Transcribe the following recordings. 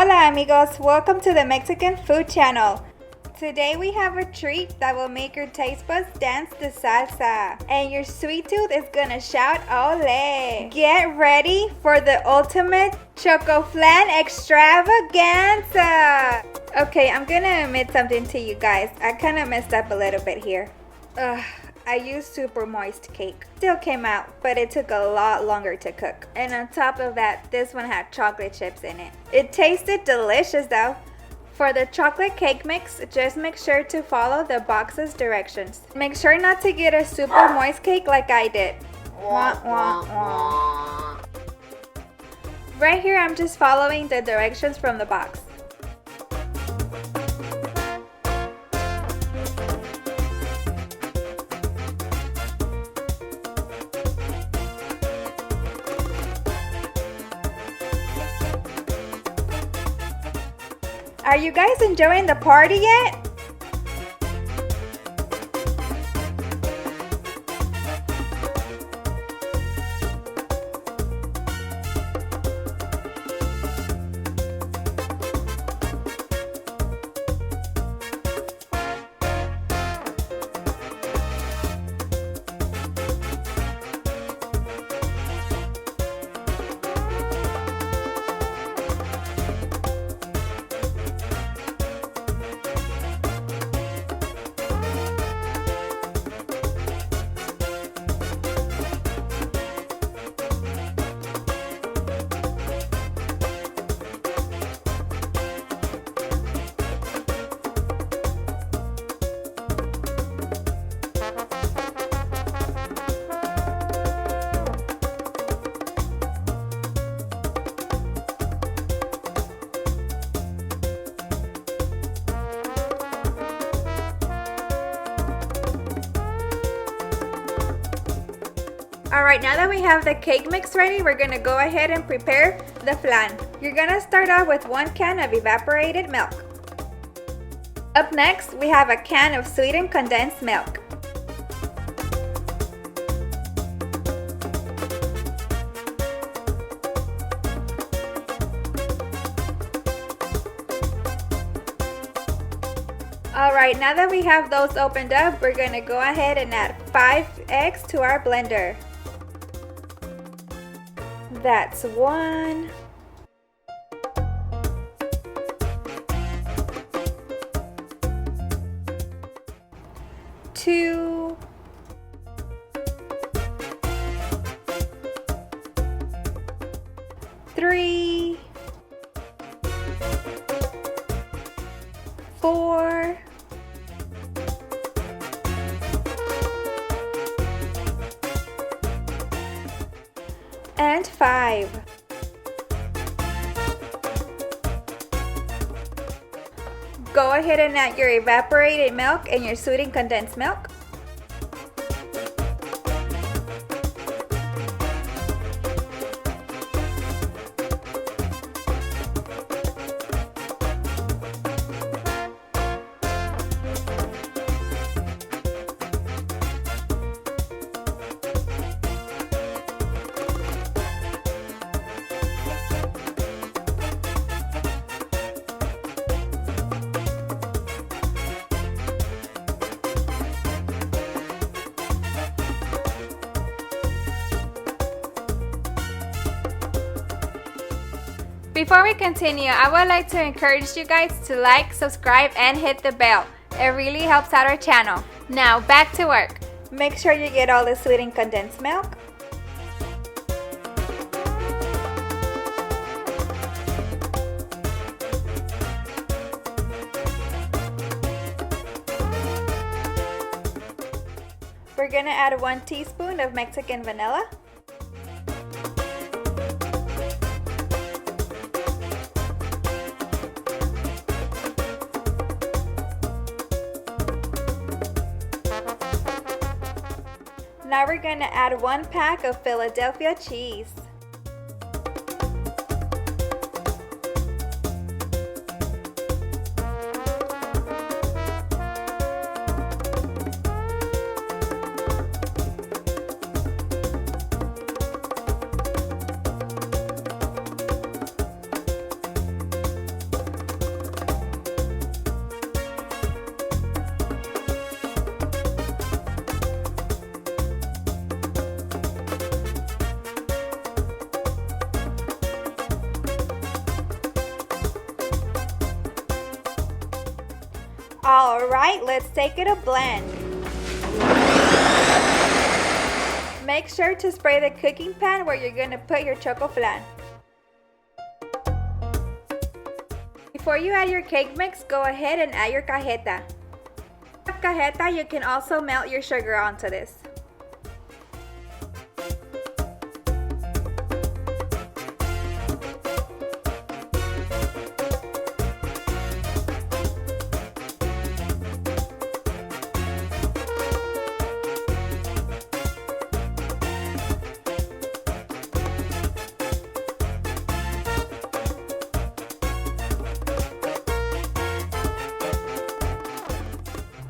Hola amigos, welcome to the Mexican Food Channel. Today we have a treat that will make your taste buds dance the salsa and your sweet tooth is gonna shout ole. Get ready for the ultimate CHOCOFLAN extravaganza. Okay, I'm gonna admit something to you guys. I kind of messed up a little bit here. I used super moist cake. Still came out, but it took a lot longer to cook. And on top of that, this one had chocolate chips in it. It tasted delicious though. For the chocolate cake mix, just make sure to follow the box's directions. Make sure not to get a super moist cake like I did. Wah, wah, wah. Right here, I'm just following the directions from the box. Are you guys enjoying the party yet? Alright, now that we have the cake mix ready, we're gonna go ahead and prepare the flan. You're gonna start off with 1 can of evaporated milk. Up next, we have a can of sweetened condensed milk. Alright, now that we have those opened up, we're gonna go ahead and add 5 eggs to our blender. That's 1, 2, 3, 4, and 5. Go ahead and add your evaporated milk and your sweetened condensed milk. Before we continue, I would like to encourage you guys to like, subscribe, and hit the bell. It really helps out our channel. Now, back to work. Make sure you get all the sweetened condensed milk. We're gonna add 1 teaspoon of Mexican vanilla. Now we're going to add 1 pack of Philadelphia cheese. Alright, let's take it a blend. Make sure to spray the cooking pan where you're going to put your CHOCOFLAN. Before you add your cake mix, go ahead and add your cajeta. With cajeta, you can also melt your sugar onto this.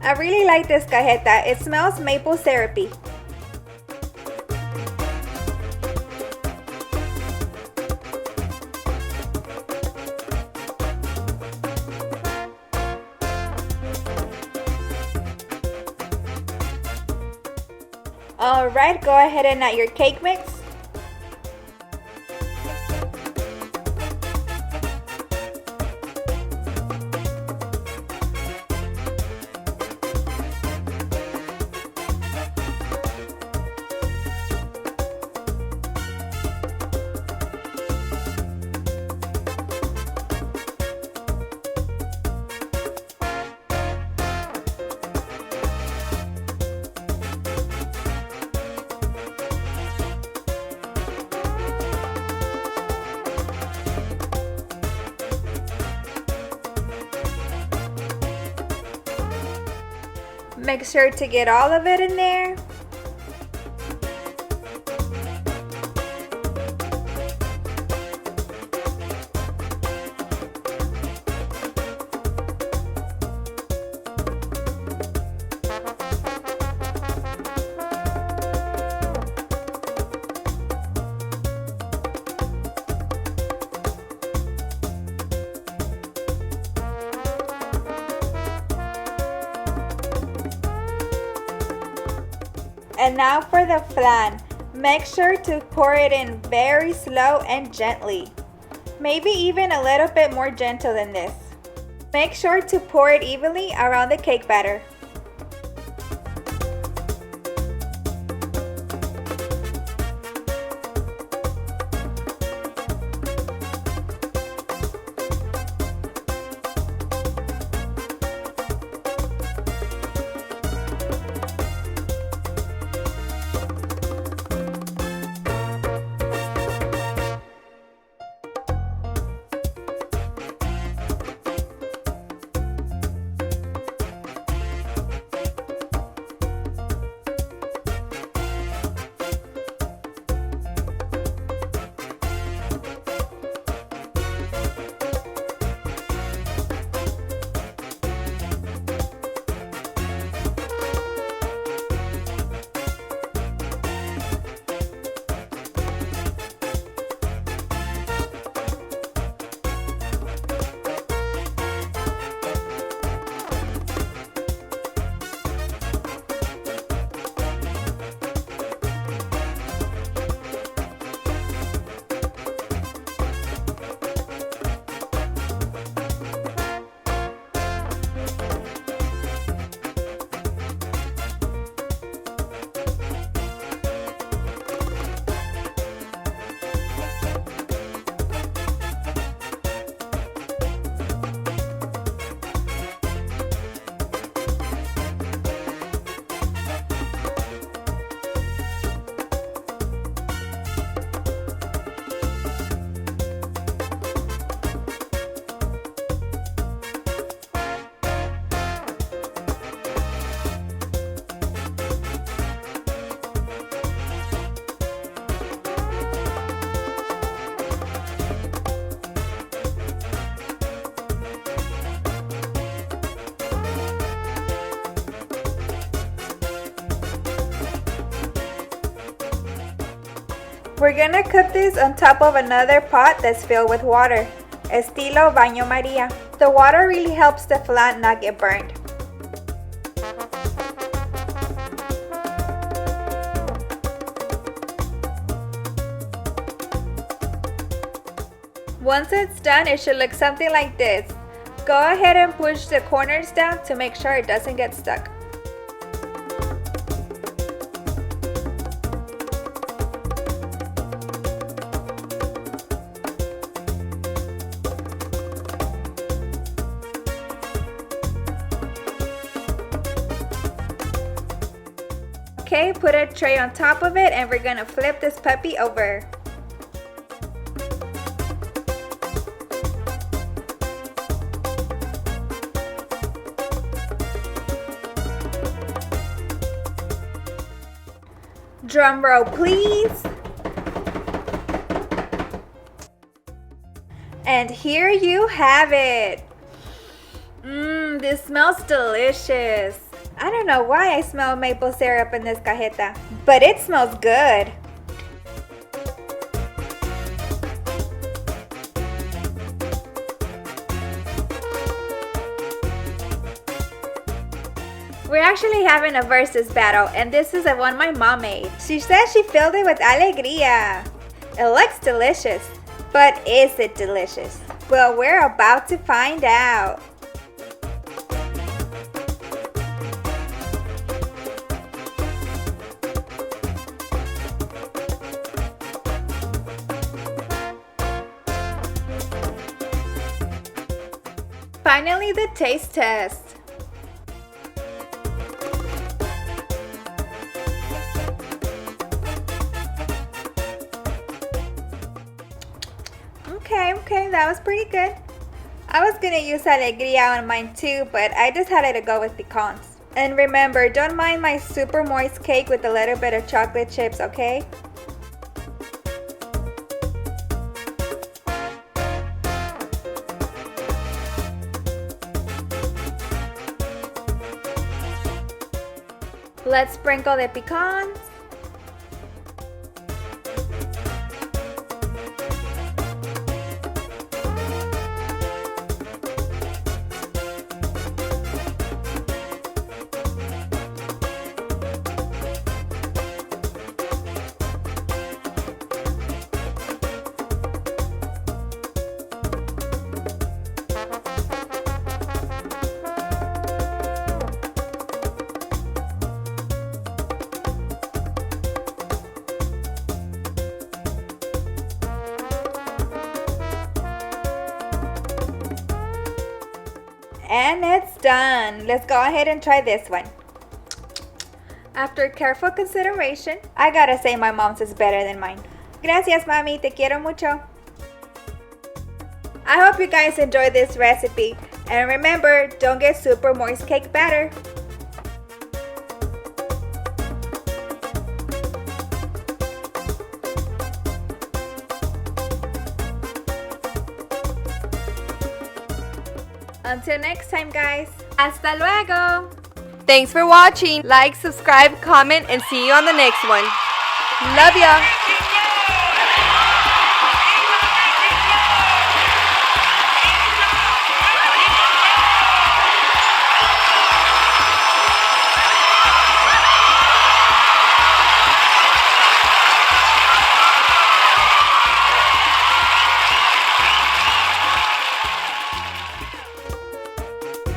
I really like this cajeta. It smells maple syrupy. Alright, go ahead and add your cake mix. Make sure to get all of it in there. And now for the flan. Make sure to pour it in very slow and gently. Maybe even a little bit more gentle than this. Make sure to pour it evenly around the cake batter. We're gonna cook this on top of another pot that's filled with water, estilo baño María. The water really helps the flan not get burned. Once it's done, it should look something like this. Go ahead and push the corners down to make sure it doesn't get stuck. Okay, put a tray on top of it and we're gonna flip this puppy over. Drum roll, please. And here you have it. This smells delicious. I don't know why I smell maple syrup in this cajeta, but it smells good. We're actually having a versus battle, and this is the one my mom made. She says she filled it with alegría. It looks delicious, but is it delicious? Well, we're about to find out. Finally, the taste test. Okay, that was pretty good. I was gonna use alegría on mine too, but I decided to go with pecans. And remember, don't mind my super moist cake with a little bit of chocolate chips, okay? Let's sprinkle the pecans. And it's done. Let's go ahead and try this one. After careful consideration, I gotta say my mom's is better than mine. Gracias, mami. Te quiero mucho. I hope you guys enjoyed this recipe. And remember, don't get super moist cake batter. Until next time, guys. Hasta luego. Thanks for watching. Like, subscribe, comment, and see you on the next one. Love ya.